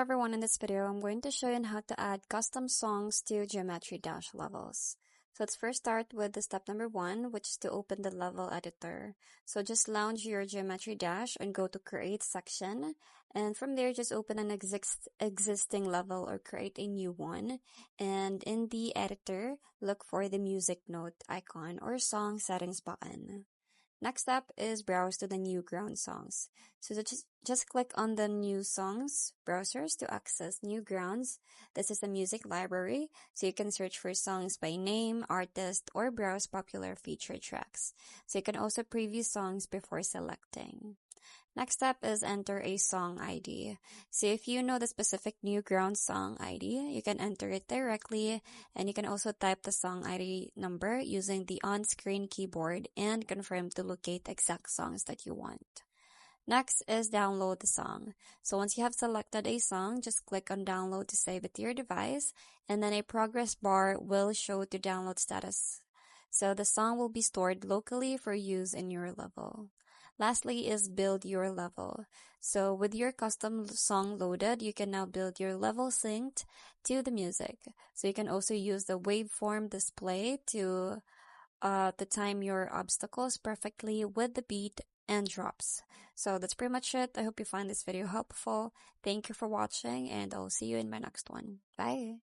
everyone, in this video, I'm going to show you on how to add custom songs to Geometry Dash levels. So let's first start with the step number 1, which is to open the level editor. So just launch your Geometry Dash and go to Create section. And from there, just open an existing level or create a new one. And in the editor, look for the music note icon or song settings button. Next step is browse to the Newgrounds songs. So just click on the New Songs browsers to access Newgrounds. This is a music library, so you can search for songs by name, artist, or browse popular featured tracks. So you can also preview songs before selecting. Next step is enter a song ID. So if you know the specific Newgrounds song ID, you can enter it directly, and you can also type the song ID number using the on-screen keyboard and confirm to locate exact songs that you want. Next is download the song. So once you have selected a song, just click on download to save it to your device, and then a progress bar will show the download status. So the song will be stored locally for use in your level. Lastly is build your level. So with your custom song loaded, you can now build your level synced to the music. So you can also use the waveform display to time your obstacles perfectly with the beat and drops. So that's pretty much it. I hope you find this video helpful. Thank you for watching, and I'll see you in my next one. Bye!